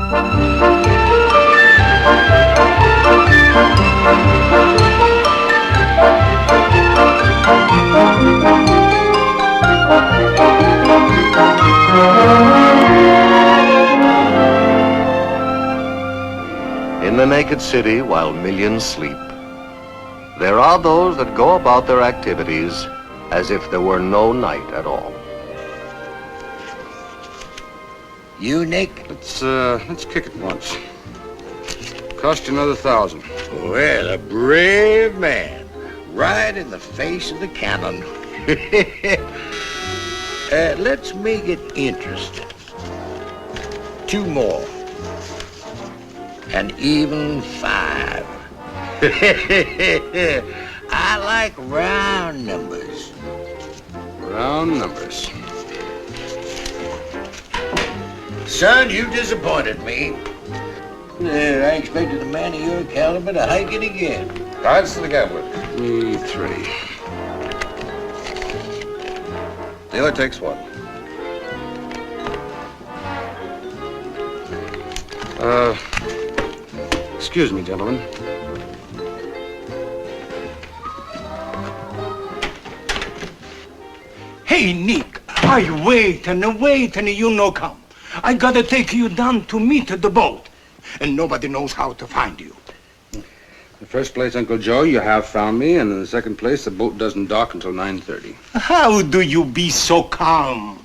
In the naked city, while millions sleep, there are those that go about their activities as if there were no night at all. You, Nick? Let's kick it once. Cost you another 1,000. Well, a brave man. Right in the face of the cannon. Let's make it interesting. 2 more. An even 5. I like round numbers. Round numbers. Son, you disappointed me. I expected a man of your caliber to hike it again. Cards to the gambler. Me 3. Dealer takes 1. Excuse me, gentlemen. Hey, Nick, I wait and you no come. I gotta take you down to meet the boat. And nobody knows how to find you. In the first place, Uncle Joe, you have found me, and in the second place, the boat doesn't dock until 9:30. How do you be so calm?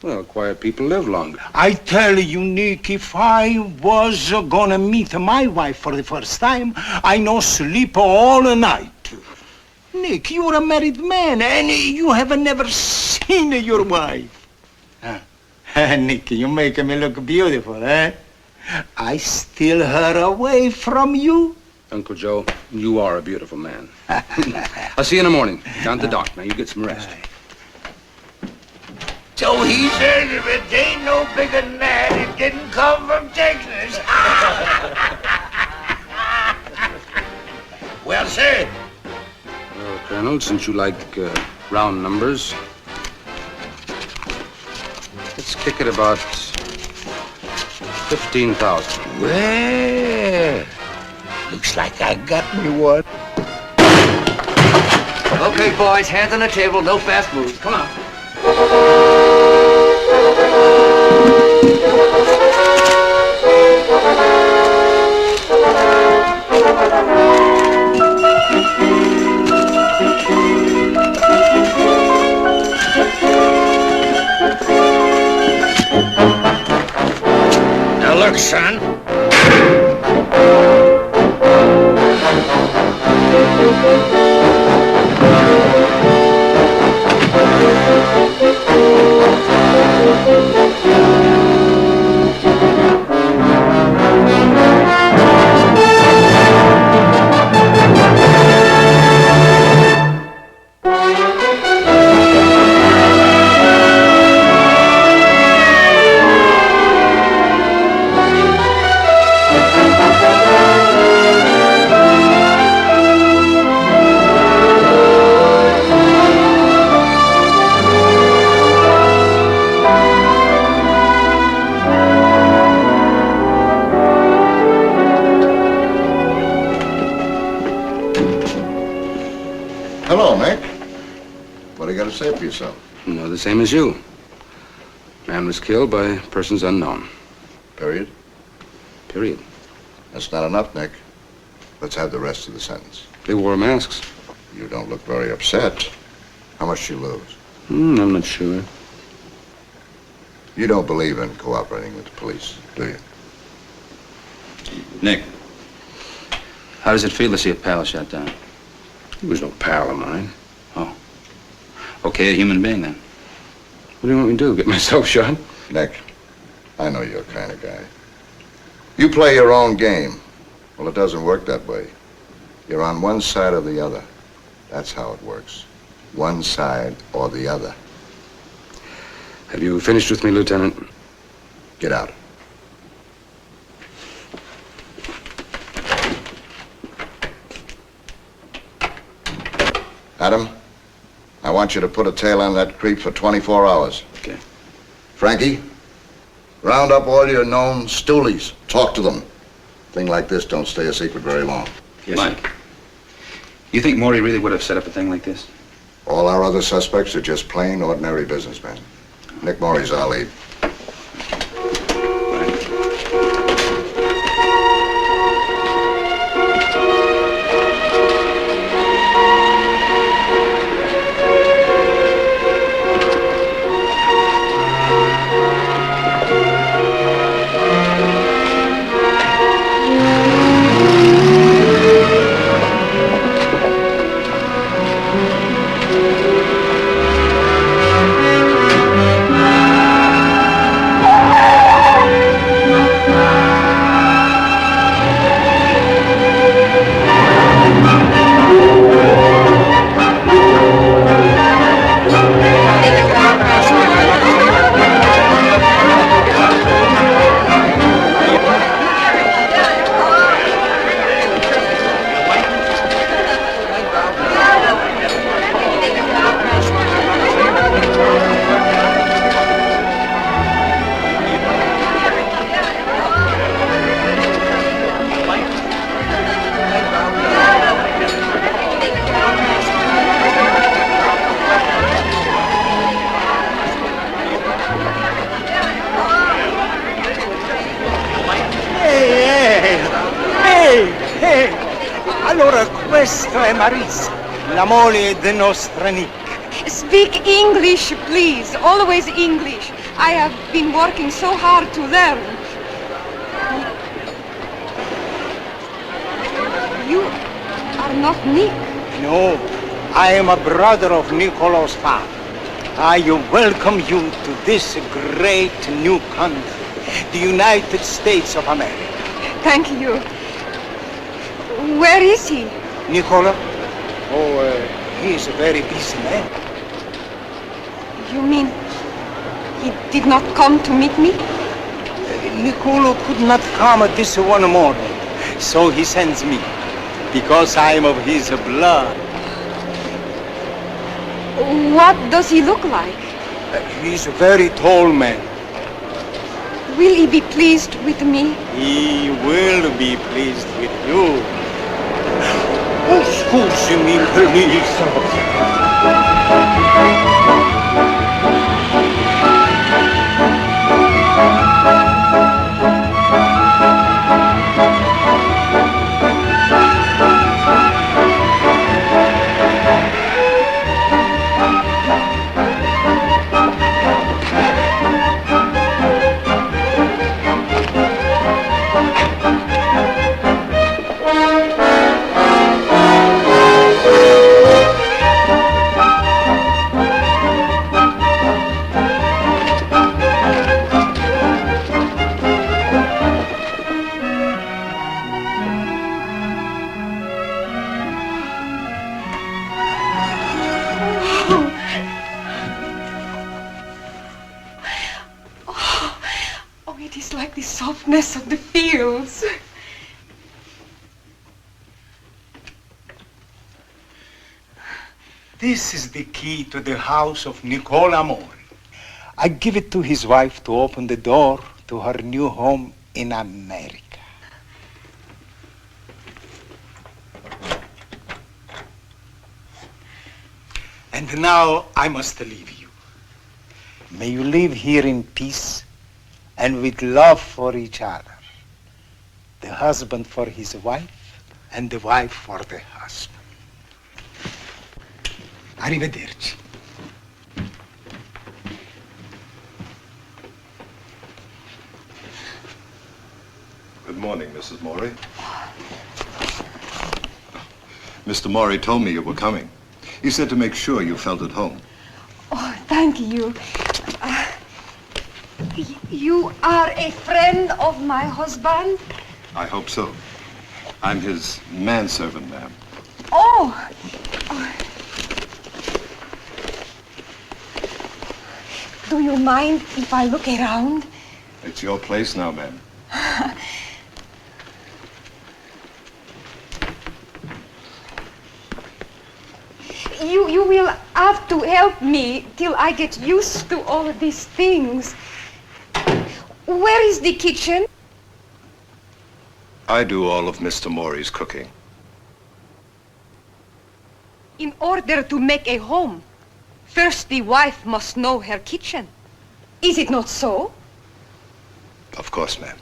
Well, quiet people live longer. I tell you, Nick, if I was gonna meet my wife for the first time, I no sleep all night. Nick, you're a married man, and you have never seen your wife. Nick, you make me look beautiful, eh? I steal her away from you? Uncle Joe, you are a beautiful man. I'll see you in the morning. Down to the dock. Now, you get some rest. So he says if it ain't no bigger than that, it didn't come from Texas. Well said. Well, Colonel, since you like round numbers, let's kick it about 15,000. Well, looks like I got me one. Okay, boys, hands on the table, no fast moves. Come on. Now look, son. Hello, Nick. What do you got to say for yourself? No, the same as you. Man was killed by persons unknown. Period? Period. That's not enough, Nick. Let's have the rest of the sentence. They wore masks. You don't look very upset. How much did you lose? I'm not sure. You don't believe in cooperating with the police, do you? Nick, how does it feel to see a pal shot down? He was no pal of mine. Oh. Okay, a human being then. What do you want me to do, get myself shot? Nick, I know you're the kind of guy. You play your own game. Well, it doesn't work that way. You're on one side or the other. That's how it works. One side or the other. Have you finished with me, Lieutenant? Get out. Adam, I want you to put a tail on that creep for 24 hours. Okay. Frankie, Round up all your known stoolies. Talk to them. Thing like this don't stay a secret very long. Yes, Mike, you think Mori really would have set up a thing like this? All our other suspects are just plain, ordinary businessmen. Nick Mori's our lead. Allora, questo è Marisa, la moglie del nostro Nick. Speak English, please. Always English. I have been working so hard to learn. You are not Nick. No, I am a brother of Nicolo's father. I welcome you to this great new country, the United States of America. Thank you. Where is he? Nicola? Oh, he is a very busy man. You mean he did not come to meet me? Nicola could not come this one morning, so he sends me, because I am of his blood. What does he look like? He's a very tall man. Will he be pleased with me? He will be pleased with you. Oh, excuse me, please. Of the fields. This is the key to the house of Nicola Mori. I give it to his wife to open the door to her new home in America. And now I must leave you. May you live here in peace and with love for each other. The husband for his wife, and the wife for the husband. Arrivederci. Good morning, Mrs. Mori. Mr. Mori told me you were coming. He said to make sure you felt at home. Oh, thank you. You are a friend of my husband? I hope so. I'm his manservant, ma'am. Oh. Do you mind if I look around? It's your place now, ma'am. You will have to help me till I get used to all these things. Where is the kitchen? I do all of Mr. Mori's cooking. In order to make a home, first the wife must know her kitchen. Is it not so? Of course, ma'am.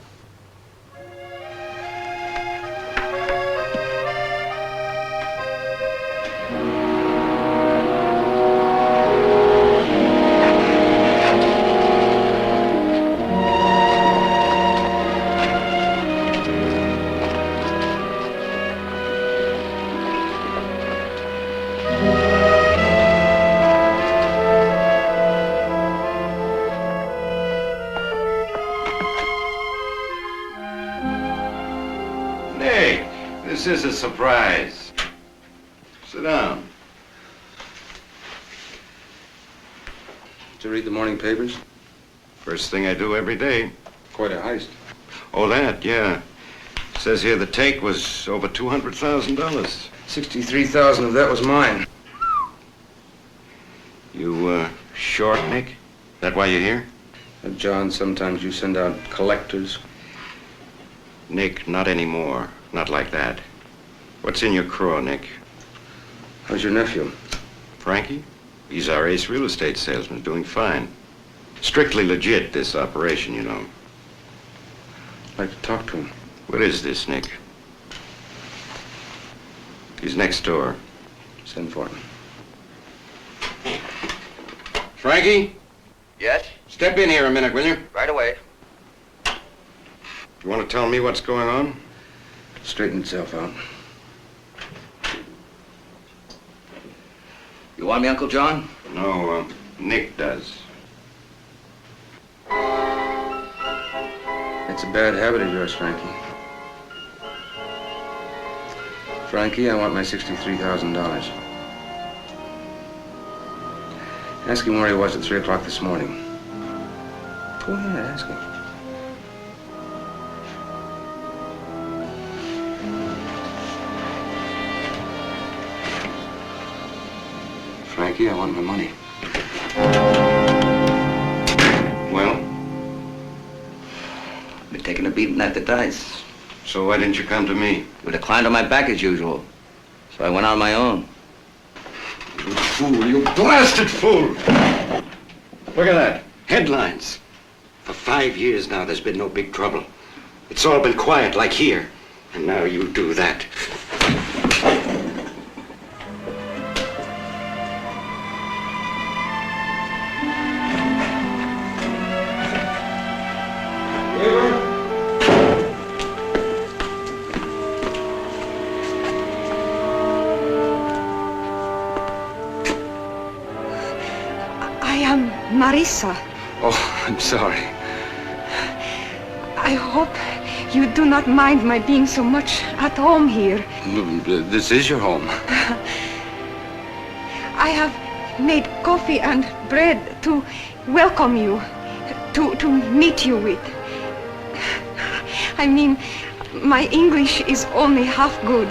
This is a surprise. Sit down. Did you read the morning papers? First thing I do every day. Quite a heist. Oh, that, yeah. Says here the take was over $200,000. 63,000 of that was mine. You, short, Nick? That why you're here? John, sometimes you send out collectors. Nick, not anymore. Not like that. What's in your craw, Nick? How's your nephew? Frankie? He's our ace real estate salesman, doing fine. Strictly legit, this operation, you know. I'd like to talk to him. What is this, Nick? He's next door. Send for him. Frankie? Yes? Step in here a minute, will you? Right away. You want to tell me what's going on? Straighten itself out. You want me, Uncle John? No, Nick does. It's a bad habit of yours, Frankie. Frankie, I want my $63,000. Ask him where he was at 3 o'clock this morning. Go ahead, ask him. Frankie, I want my money. Well? Been taking a beating at the dice. So why didn't you come to me? You declined on my back as usual. So I went on my own. You fool, you blasted fool! Look at that. Headlines. For 5 years now, there's been no big trouble. It's all been quiet, like here. And now you do that. Marissa. Oh, I'm sorry. I hope you do not mind my being so much at home here. This is your home. I have made coffee and bread to welcome you, to meet you with. I mean, my English is only half good.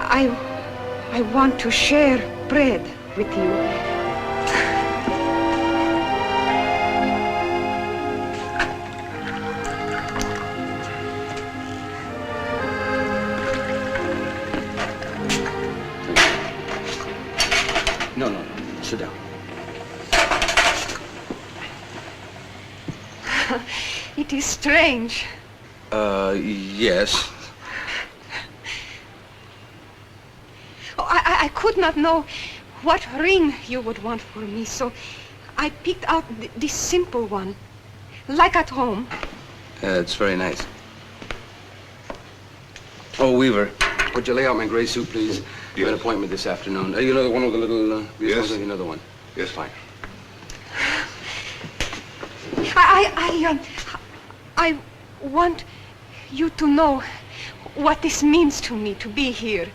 I want to share bread with you. No. Sit down. It is strange. Yes. Oh, I could not know what ring you would want for me, so I picked out this simple one, like at home. It's very nice. Oh, Weaver, would you lay out my gray suit, please? You have an appointment this afternoon. You know the one with the little... Yes. You know the one. Yes. Fine. I want you to know what this means to me to be here.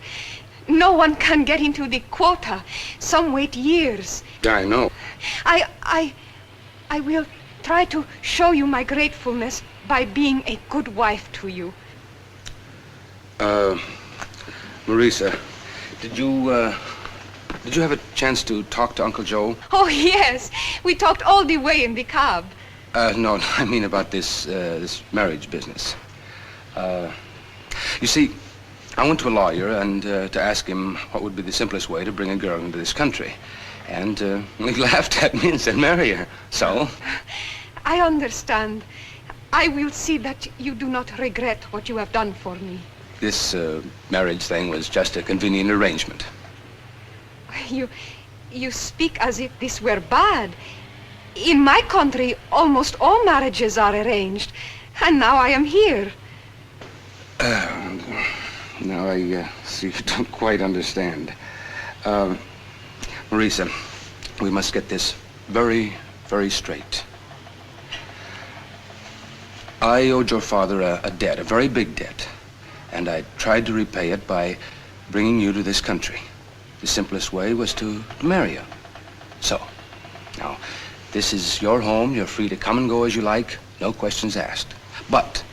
No one can get into the quota. Some wait years. I know. I will try to show you my gratefulness by being a good wife to you. Marisa, did you have a chance to talk to Uncle Joe? Oh, yes. We talked all the way in the cab. No, I mean about this marriage business. You see, I went to a lawyer and to ask him what would be the simplest way to bring a girl into this country. And he laughed at me and said, marry her. So? I understand. I will see that you do not regret what you have done for me. This marriage thing was just a convenient arrangement. You speak as if this were bad. In my country, almost all marriages are arranged. And now I am here. Now I see you don't quite understand. Marisa, we must get this very, very straight. I owed your father a debt, a very big debt. And I tried to repay it by bringing you to this country. The simplest way was to marry you. So, now, this is your home. You're free to come and go as you like. No questions asked. But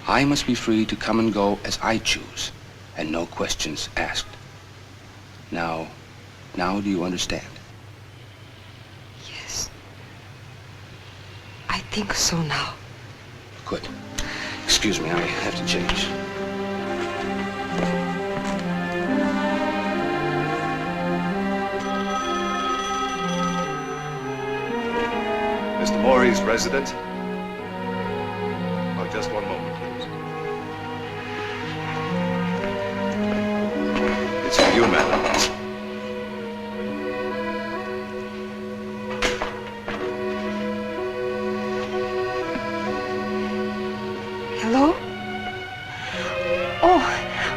I must be free to come and go as I choose. And no questions asked. Now do you understand? Yes. I think so now. Good. Excuse me, I have to change. Mr. Mori's resident? Oh, just one moment, please. It's for you, madam. Hello? Oh,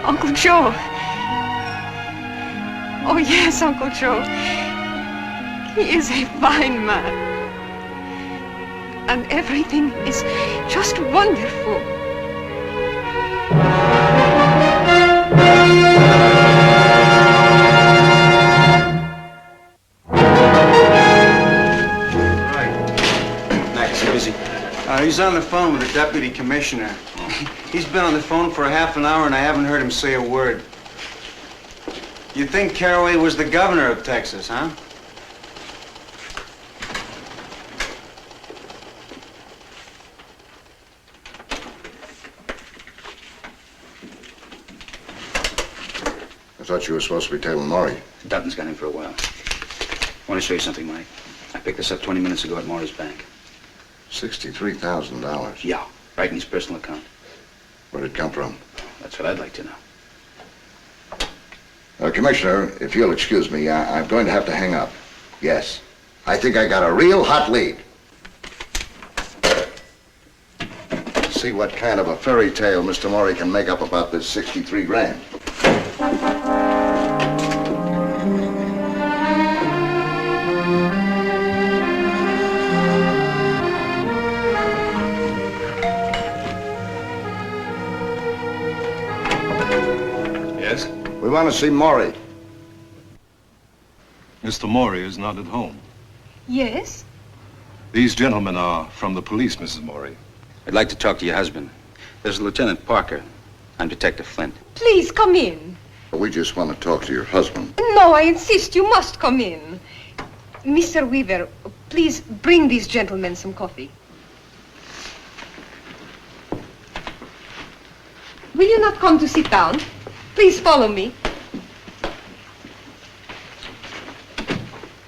Uncle Joe. Oh, yes, Uncle Joe. He is a fine man. And everything is just wonderful. Max, busy. He's on the phone with the deputy commissioner. He's been on the phone for a half an hour and I haven't heard him say a word. You'd think Caraway was the governor of Texas, huh? I thought you were supposed to be tailing Mori. Dutton's got him for a while. I want to show you something, Mike. I picked this up 20 minutes ago at Mori's bank. $63,000. Yeah, right in his personal account. Where'd it come from? That's what I'd like to know. Commissioner, if you'll excuse me, I'm going to have to hang up. Yes. I think I got a real hot lead. See what kind of a fairy tale Mr. Mori can make up about this 63 grand. Yes? We want to see Mori. Mr. Mori is not at home. Yes? These gentlemen are from the police, Mrs. Mori. I'd like to talk to your husband. There's Lieutenant Parker. I'm Detective Flint. Please come in. We just want to talk to your husband. No, I insist. You must come in. Mr. Weaver, please bring these gentlemen some coffee. Will you not come to sit down? Please follow me.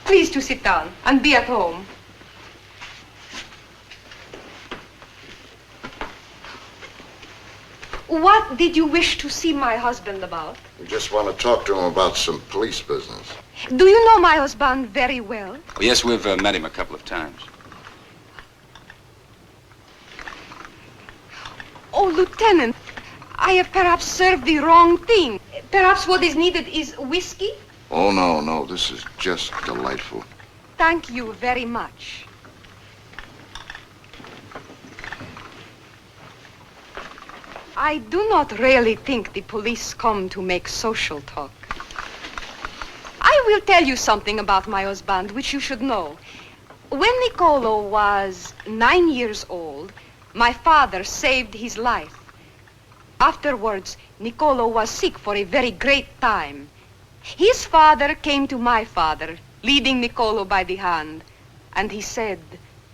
Please to sit down and be at home. What did you wish to see my husband about? We just want to talk to him about some police business. Do you know my husband very well? Oh, yes, we've met him a couple of times. Oh, Lieutenant, I have perhaps served the wrong thing. Perhaps what is needed is whiskey? Oh, no, this is just delightful. Thank you very much. I do not really think the police come to make social talk. I will tell you something about my husband, which you should know. When Niccolo was 9 years old, my father saved his life. Afterwards, Niccolo was sick for a very great time. His father came to my father, leading Niccolo by the hand, and he said,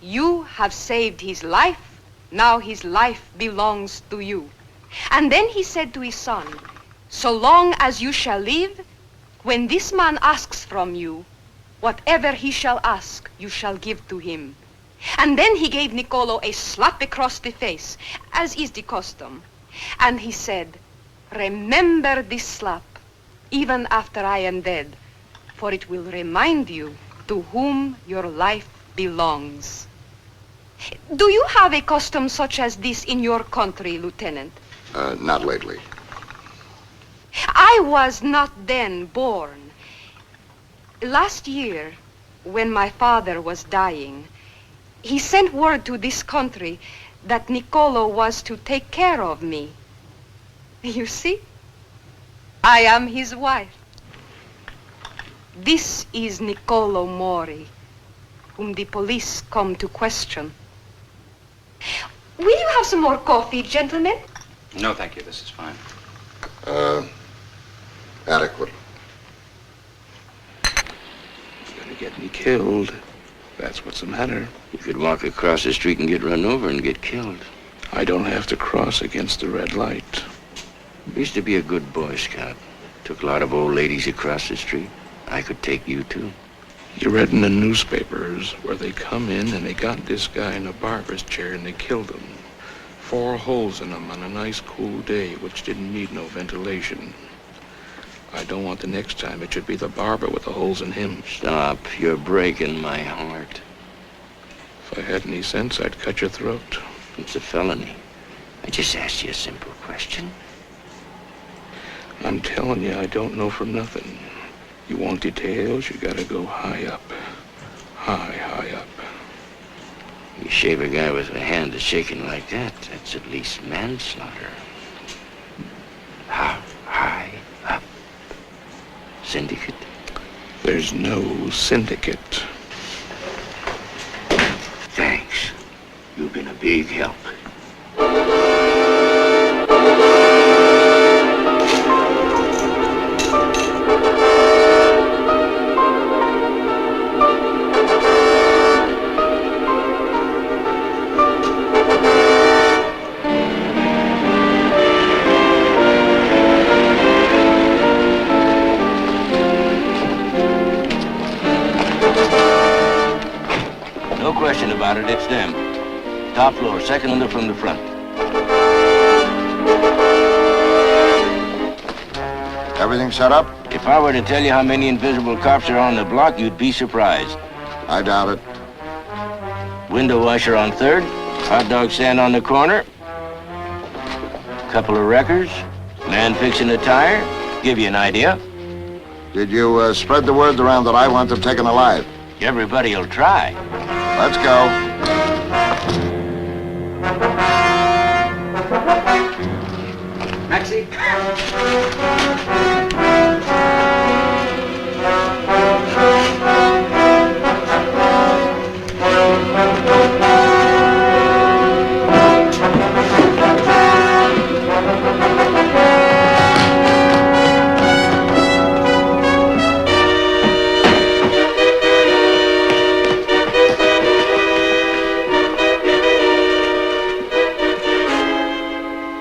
You have saved his life. Now his life belongs to you. And then he said to his son, so long as you shall live, when this man asks from you, whatever he shall ask, you shall give to him. And then he gave Niccolo a slap across the face, as is the custom. And he said, remember this slap, even after I am dead, for it will remind you to whom your life belongs. Do you have a custom such as this in your country, Lieutenant? Not lately. I was not then born. Last year, when my father was dying, he sent word to this country that Niccolo was to take care of me. You see, I am his wife. This is Niccolo Mori, whom the police come to question. Will you have some more coffee, gentlemen? No, thank you. This is fine. Adequate. You're gonna get me killed. That's what's the matter. You could walk across the street and get run over and get killed. I don't have to cross against the red light. Used to be a good Boy Scout. Took a lot of old ladies across the street. I could take you, too. You read in the newspapers where they come in and they got this guy in a barber's chair and they killed him. 4 holes in him on a nice cool day, which didn't need no ventilation. I don't want the next time it should be the barber with the holes in him. Stop. You're breaking my heart. If I had any sense, I'd cut your throat. It's a felony. I just asked you a simple question. I'm telling you, I don't know from nothing. You want details, you gotta go high up. High up. You shave a guy with a hand that's shaking like that, that's at least manslaughter. How high up? Syndicate? There's no syndicate. Thanks. You've been a big help. No question about it, it's them. Top floor, second window from the front. Everything set up? If I were to tell you how many invisible cops are on the block, you'd be surprised. I doubt it. Window washer on third, hot dog stand on the corner, couple of wreckers, man fixing a tire, give you an idea. Did you spread the word around that I want them taken alive? Everybody'll try. Let's go. Maxie?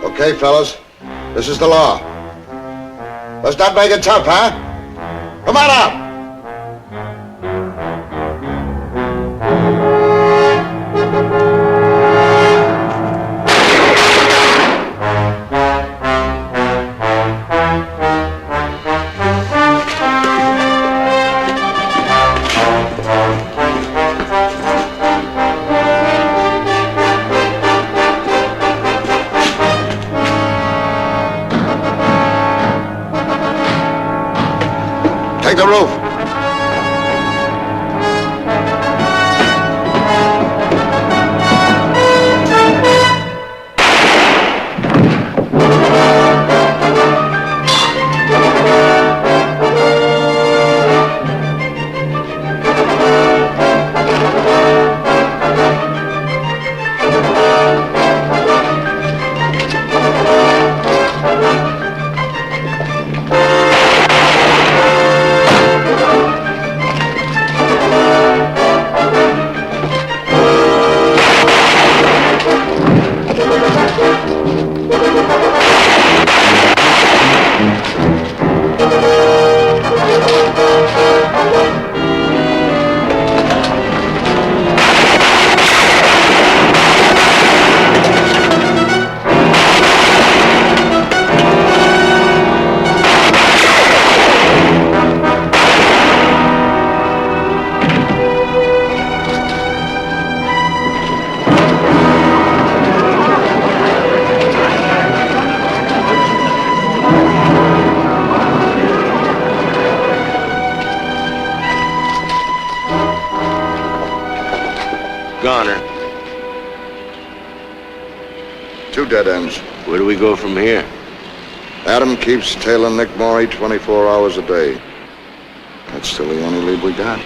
Okay, fellas. This is the law. Let's not make it tough, huh? Come on out! Take the roof. honor. 2 dead ends. Where do we go from here? Adam keeps tailing Nick Mori 24 hours a day. That's still the only lead we got.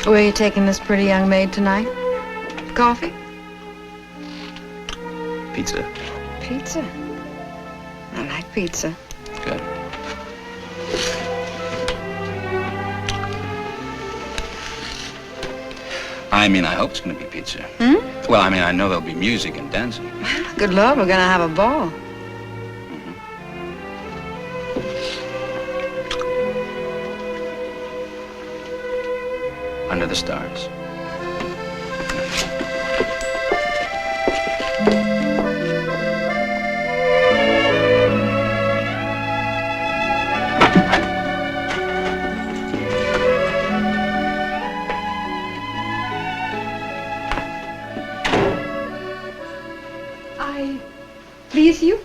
Where are you taking this pretty young maid tonight? Coffee? Pizza. Pizza? I like pizza. Good. I mean, I hope it's going to be pizza. Hmm? Well, I mean, I know there'll be music and dancing. Good Lord, we're gonna have a ball. Under the stars. I please you?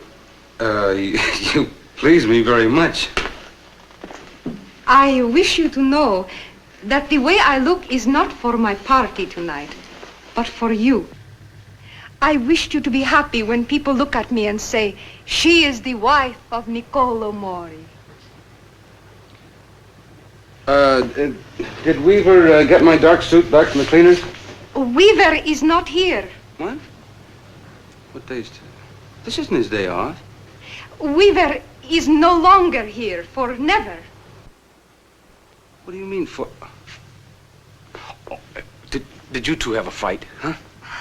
You please me very much. I wish you to know that the way I look is not for my party tonight, but for you. I wished you to be happy when people look at me and say, she is the wife of Niccolo Mori. Did Weaver get my dark suit back from the cleaners? Weaver is not here. What? What day's today? This isn't his day off. Weaver is no longer here, for never. What do you mean for... Oh, did you two have a fight, huh?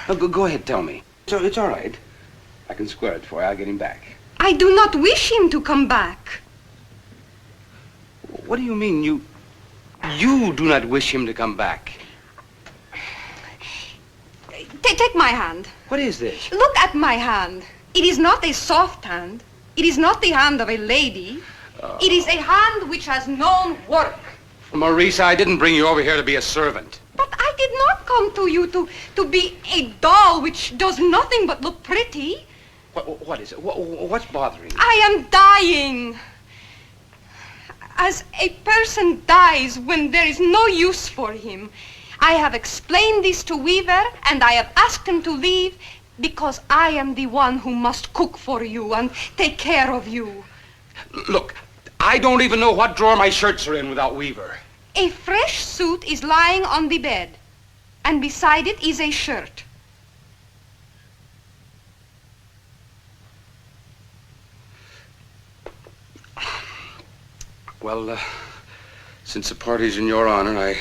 No, go ahead, tell me. So it's all right. I can square it for you. I'll get him back. I do not wish him to come back. What do you mean, you do not wish him to come back? Take my hand. What is this? Look at my hand. It is not a soft hand. It is not the hand of a lady. It is a hand which has known work. Maurice, I didn't bring you over here to be a servant. But I did not come to you to be a doll which does nothing but look pretty. What is it? What's bothering you? I am dying. As a person dies when there is no use for him. I have explained this to Weaver, and I have asked him to leave because I am the one who must cook for you and take care of you. Look, I don't even know what drawer my shirts are in without Weaver. A fresh suit is lying on the bed, and beside it is a shirt. Well, since the party's in your honor, I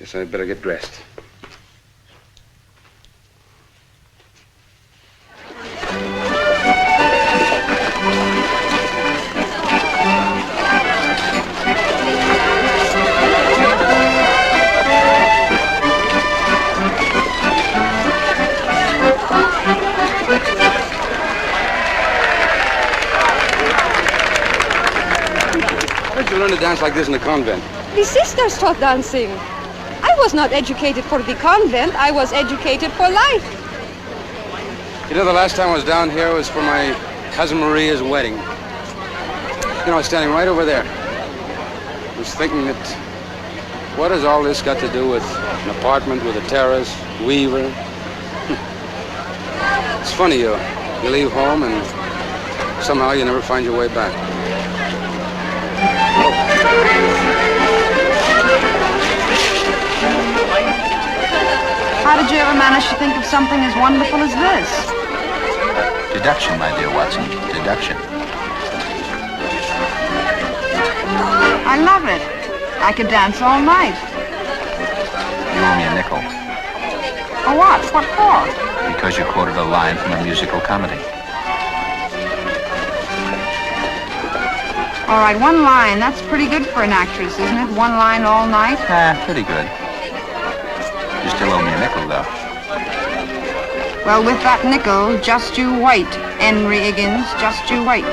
guess I'd better get dressed. How'd you learn to dance like this in the convent? The sisters taught dancing. I was not educated for the convent. I was educated for life. You know, the last time I was down here was for my cousin Maria's wedding. You know, I was standing right over there. I was thinking that, what has all this got to do with an apartment with a terrace, Weaver? It's funny, you leave home and somehow you never find your way back. How did you ever manage to think of something as wonderful as this? Deduction, my dear Watson. Deduction. I love it. I could dance all night. You owe me a nickel. For what? What for? Because you quoted a line from a musical comedy. All right, one line. That's pretty good for an actress, isn't it? One line all night? Pretty good. You still owe me a nickel, though. Well, with that nickel, just you wait, Henry Higgins, just you wait.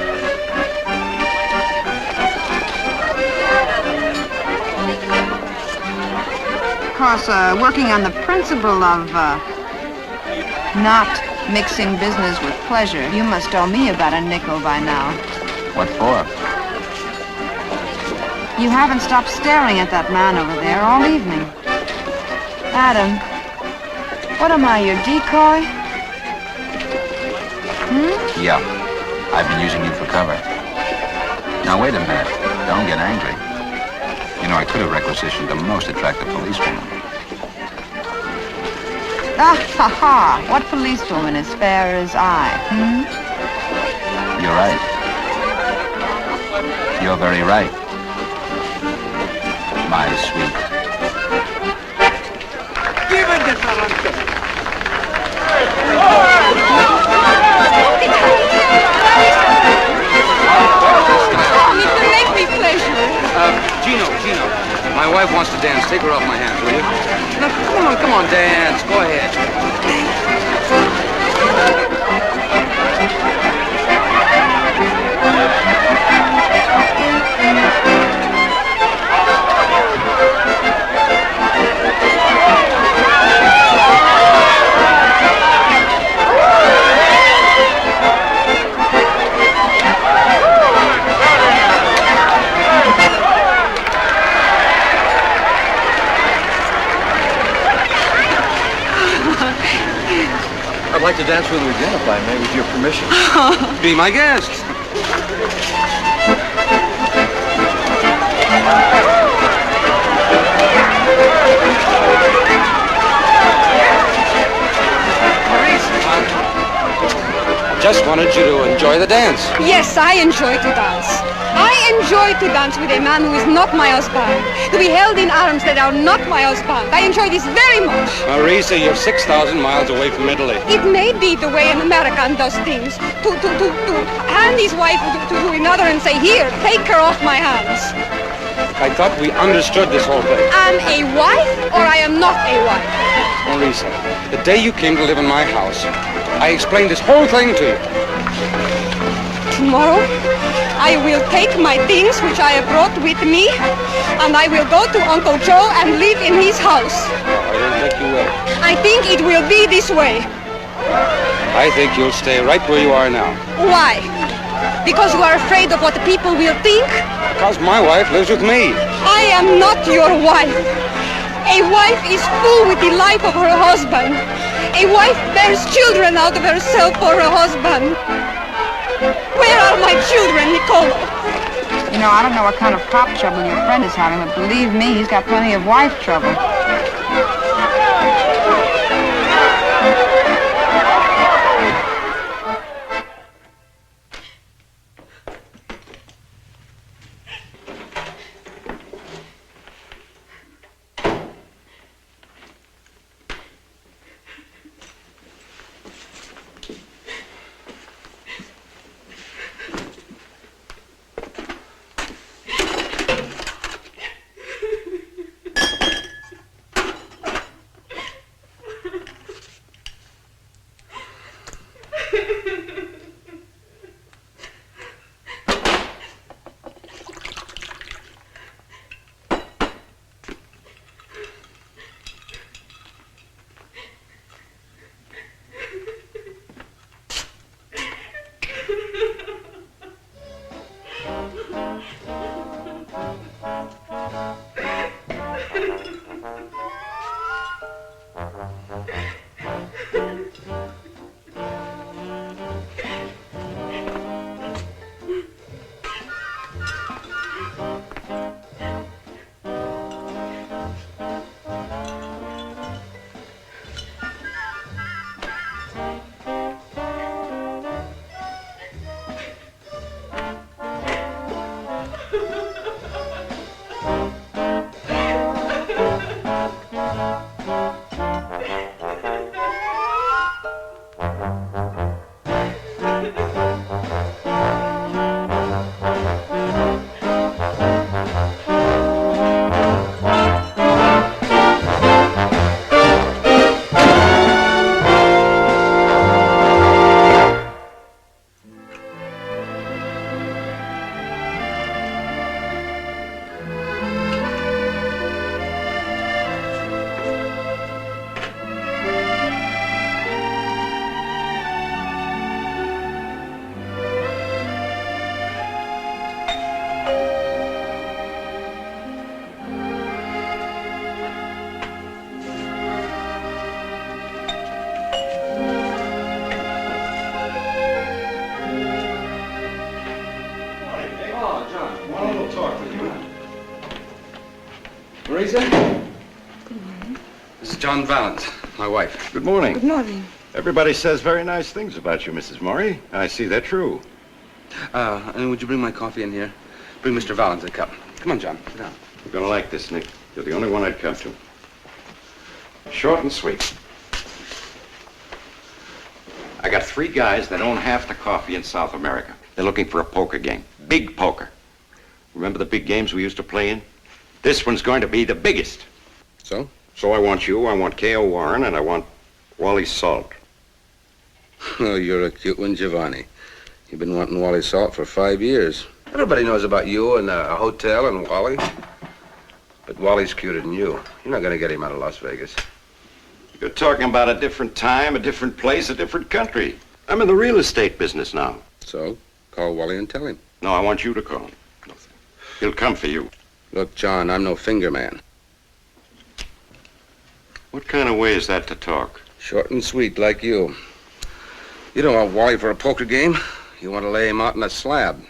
Of course, working on the principle of not mixing business with pleasure, you must owe me about a nickel by now. What for? You haven't stopped staring at that man over there all evening. Adam, what am I, your decoy? Yeah. I've been using you for cover. Now, wait a minute. Don't get angry. You know, I could have requisitioned the most attractive policewoman. Ah, ha, ha. What policewoman is fair as I, You're right. You're very right. My sweet. Give it the Toronto. Make me pleasure. Gino, my wife wants to dance. Take her off my hands, will you? Now, come on, dance. Go ahead. I'd like to dance with you again if I may, with your permission. Be my guest. Just wanted you to enjoy the dance. Yes, I enjoy to dance. I enjoy to dance with a man who is not my husband, to be held in arms that are not my husband. I enjoy this very much. Marisa, you're 6,000 miles away from Italy. It may be the way an American does things, to hand his wife to another and say, here, take her off my hands. I thought we understood this whole thing. I'm a wife or I am not a wife. Marisa, the day you came to live in my house, I explained this whole thing to you. Tomorrow, I will take my things which I have brought with me, and I will go to Uncle Joe and live in his house. I don't think you will. I think it will be this way. I think you'll stay right where you are now. Why? Because you are afraid of what the people will think? Because my wife lives with me. I am not your wife. A wife is full with the life of her husband. A wife bears children out of herself for her husband. Where are my children, Niccolo? You know, I don't know what kind of cop trouble your friend is having, but believe me, he's got plenty of wife trouble. talk with you. Marisa? This is John Valance, my wife. Good morning. Good morning. Everybody says very nice things about you, Mrs. Mori. I see they're true. And would you bring my coffee in here? Bring Mr. Valance a cup. Come on, John. Sit down. You're gonna like this, Nick. You're the only one I'd come to. Short and sweet. I got 3 guys that own half the coffee in South America. They're looking for a poker game. Big poker. Remember the big games we used to play in? This one's going to be the biggest. So? So I want you, I want K.O. Warren, and I want Wally Salt. Oh, you're a cute one, Giovanni. You've been wanting Wally Salt for 5 years. Everybody knows about you and a hotel and Wally. But Wally's cuter than you. You're not going to get him out of Las Vegas. You're talking about a different time, a different place, a different country. I'm in the real estate business now. So, call Wally and tell him. No, I want you to call him. He'll come for you. Look, John, I'm no finger man. What kind of way is that to talk? Short and sweet, like you. You don't want Wally for a poker game. You want to lay him out in a slab.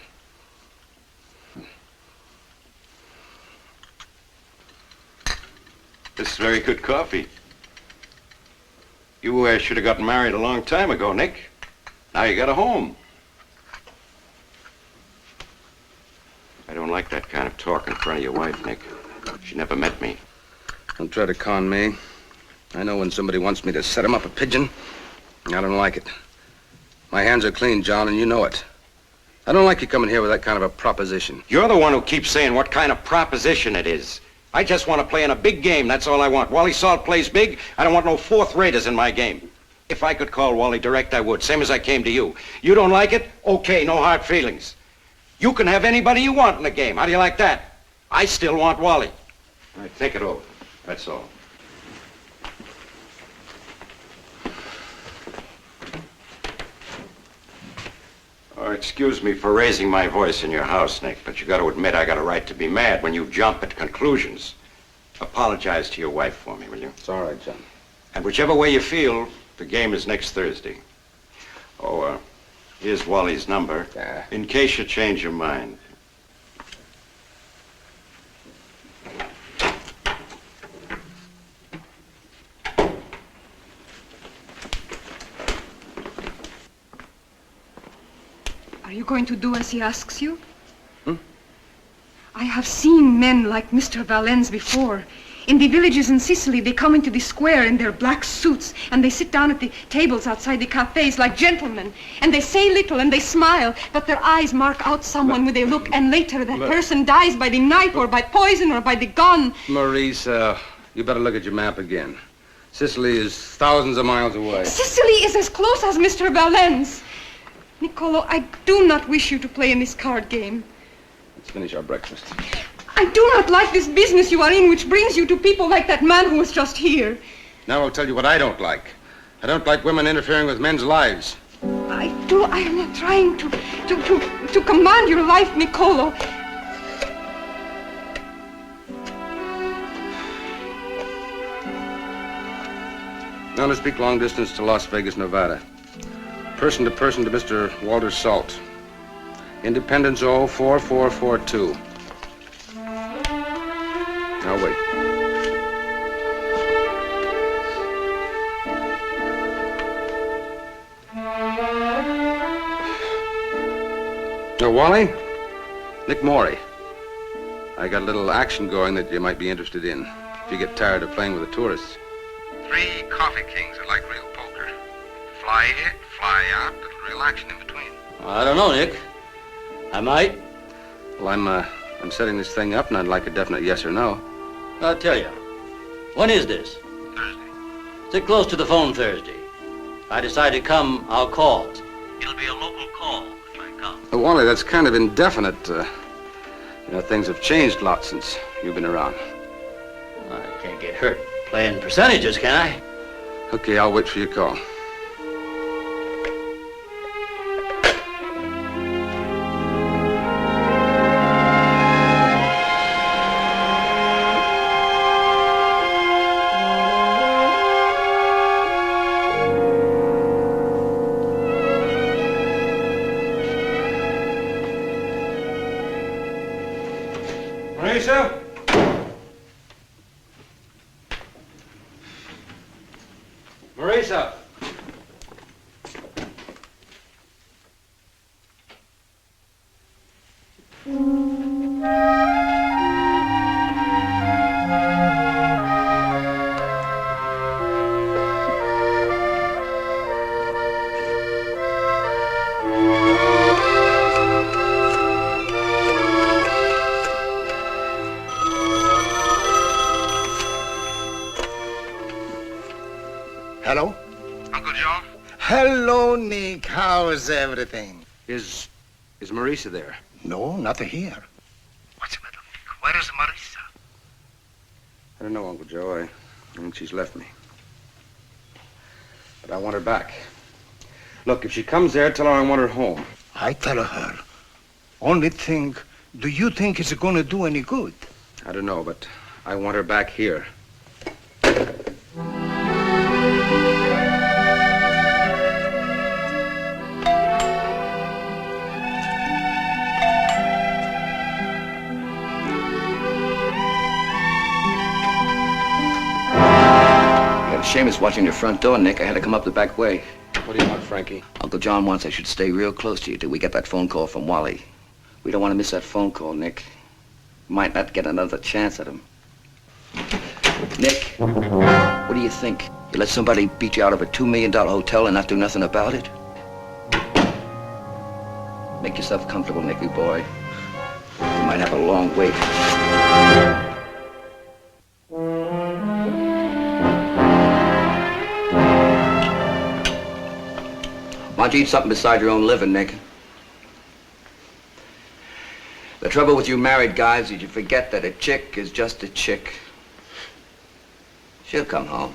This is very good coffee. You should have gotten married a long time ago, Nick. Now you got a home. I don't like that kind of talk in front of your wife, Nick. She never met me. Don't try to con me. I know when somebody wants me to set him up a pigeon. I don't like it. My hands are clean, John, and you know it. I don't like you coming here with that kind of a proposition. You're the one who keeps saying what kind of proposition it is. I just want to play in a big game, that's all I want. Wally Salt plays big. I don't want no fourth-raters in my game. If I could call Wally direct, I would, same as I came to you. You don't like it? Okay, no hard feelings. You can have anybody you want in the game. How do you like that? I still want Wally. All right, think it over. That's all. Oh, excuse me for raising my voice in your house, Nick, but you got to admit I got a right to be mad when you jump at conclusions. Apologize to your wife for me, will you? It's all right, John. And whichever way you feel, the game is next Thursday. Oh, here's Wally's number, in case you change your mind. Are you going to do as he asks you? I have seen men like Mr. Valence before. In the villages in Sicily, they come into the square in their black suits, and they sit down at the tables outside the cafes like gentlemen, and they say little and they smile, but their eyes mark out someone with a look, and later that person dies by the knife or by poison or by the gun. Maurice, you better look at your map again. Sicily is thousands of miles away. Sicily is as close as Mr. Valence. Niccolo, I do not wish you to play in this card game. Let's finish our breakfast. I do not like this business you are in, which brings you to people like that man who was just here. Now I'll tell you what I don't like. I don't like women interfering with men's lives. I am not trying to command your life, Niccolo. Now to speak long distance to Las Vegas, Nevada. Person to Mr. Walter Salt. Independence 04442. Now wait. Now, Wally? Nick Mori. I got a little action going that you might be interested in if you get tired of playing with the tourists. 3 coffee kings are like real poker. Fly hit, fly out, little real action in between. I don't know, Nick. I might. Well, I'm setting this thing up, and I'd like a definite yes or no. I'll tell you. When is this? Thursday. Sit close to the phone Thursday. If I decide to come, I'll call. It'll be a local call if I come. Well, Wally, that's kind of indefinite. Things have changed a lot since you've been around. I can't get hurt playing percentages, can I? Okay, I'll wait for your call. Marisa? Marisa! Hello? Uncle Joe? Hello, Nick. How's everything? Is Marisa there? No, not here. What's the matter, Nick? Where is Marisa? I don't know, Uncle Joe. I think she's left me. But I want her back. Look, if she comes there, tell her I want her home. I tell her. Only thing, do you think it's going to do any good? I don't know, but I want her back here. Seamus watching your front door, Nick. I had to come up the back way. What do you want, Frankie? Uncle John wants I should stay real close to you till we get that phone call from Wally. We don't want to miss that phone call, Nick. Might not get another chance at him. Nick, what do you think? You let somebody beat you out of a $2 million hotel and not do nothing about it? Make yourself comfortable, Nicky boy. You might have a long wait. Why don't you eat something beside your own living, Nick? The trouble with you married guys is you forget that a chick is just a chick. She'll come home.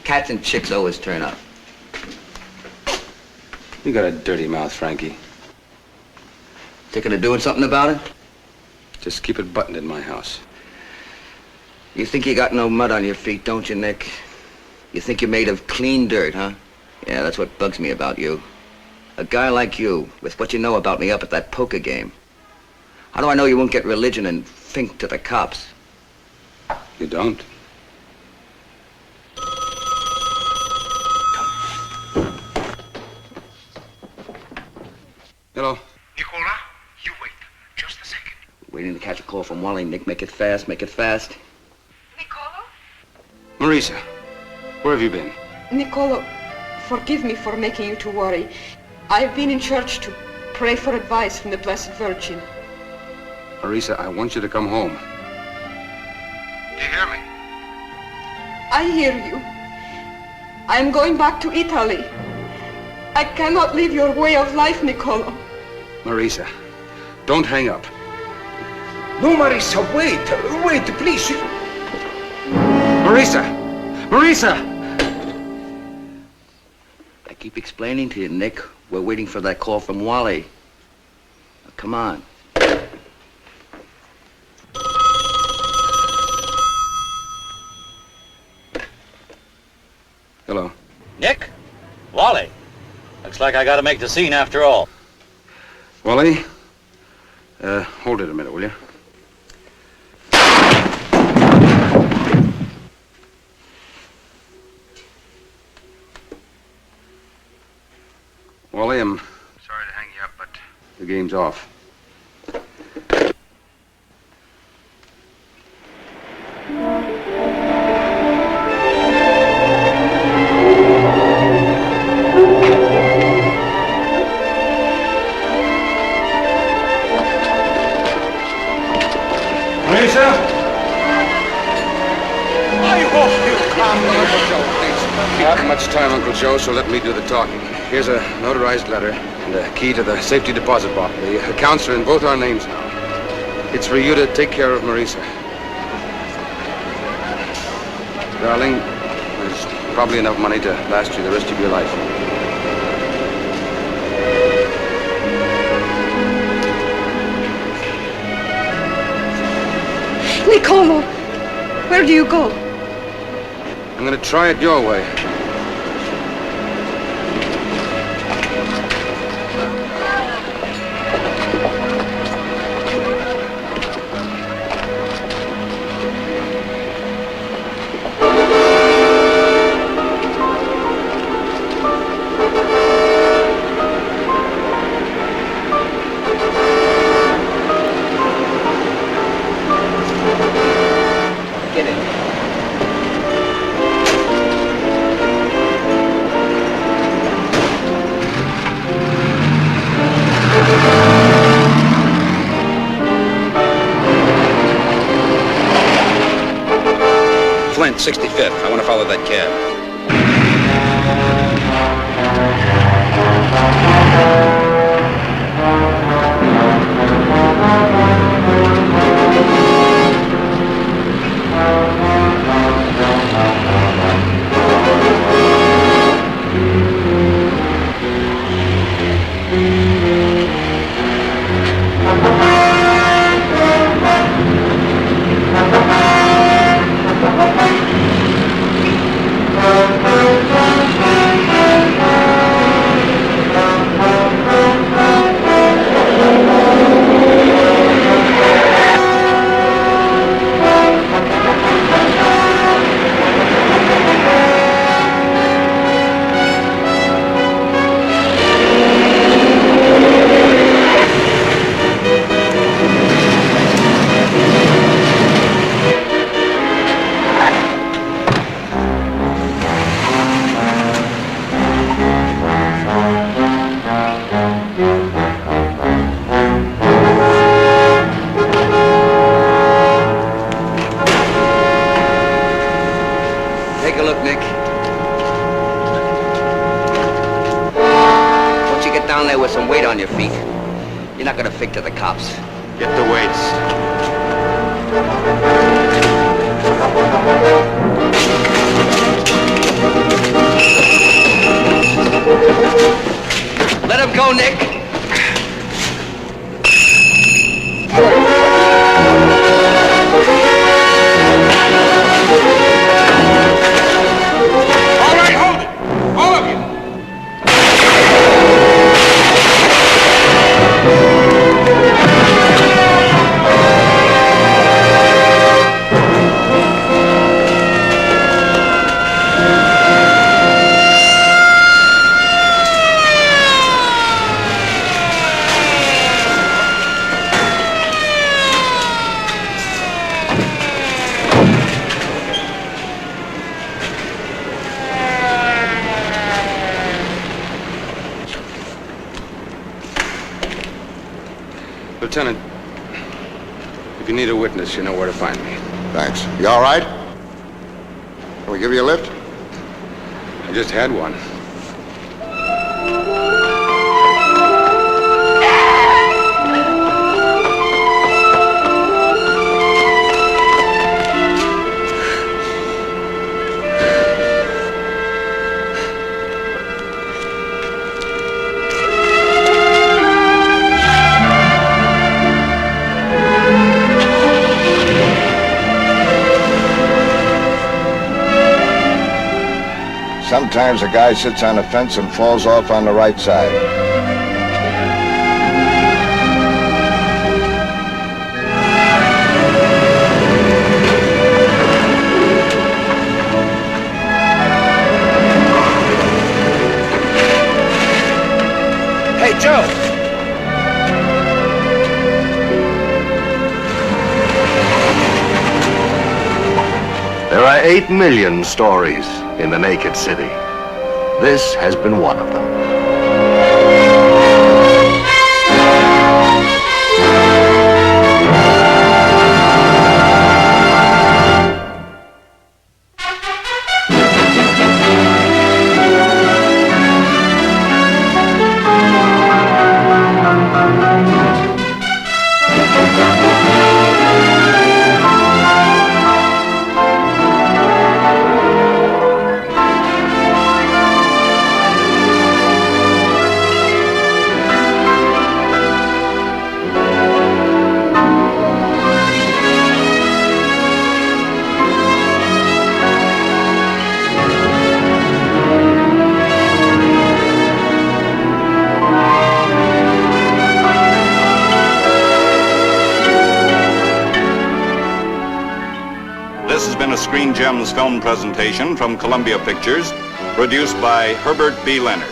Cats and chicks always turn up. You got a dirty mouth, Frankie. Thinking of doing something about it? Just keep it buttoned in my house. You think you got no mud on your feet, don't you, Nick? You think you're made of clean dirt, huh? Yeah, that's what bugs me about you. A guy like you, with what you know about me up at that poker game. How do I know you won't get religion and think to the cops? You don't? Hello? Nicola, you wait. Just a second. Waiting to catch a call from Wally, Nick. Make it fast, make it fast. Niccolo? Marisa, where have you been? Niccolo, forgive me for making you to worry. I've been in church to pray for advice from the Blessed Virgin. Marisa, I want you to come home. Do you hear me? I hear you. I'm going back to Italy. I cannot live your way of life, Niccolo. Marisa, don't hang up. No, Marisa, wait. Wait, please. Marisa! Marisa! I keep explaining to you, Nick. We're waiting for that call from Wally. Now, come on. Hello. Nick? Wally? Looks like I gotta make the scene after all. Wally? Hold it a minute, will you? Wally, I'm sorry to hang you up, but the game's off. Marisa? I hope you come, Uncle Joe, please. Not much time, Uncle Joe, so let me do the talking. Here's a notarized letter and a key to the safety deposit box. The accounts are in both our names now. It's for you to take care of Marisa. Darling, there's probably enough money to last you the rest of your life. Niccolo, where do you go? I'm going to try it your way. 65th. I want to follow that cab. Take a look, Nick. Once you get down there with some weight on your feet, you're not gonna fake to the cops. Get the weights. Let him go, Nick. All right, hold it! All of you! Lieutenant, if you need a witness, you know where to find me. Thanks. You all right? Can we give you a lift? I just had one. Sometimes a guy sits on a fence and falls off on the right side. Hey, Joe! There are 8 million stories in the naked city. This has been one of them. This has been a Screen Gems film presentation from Columbia Pictures, produced by Herbert B. Leonard.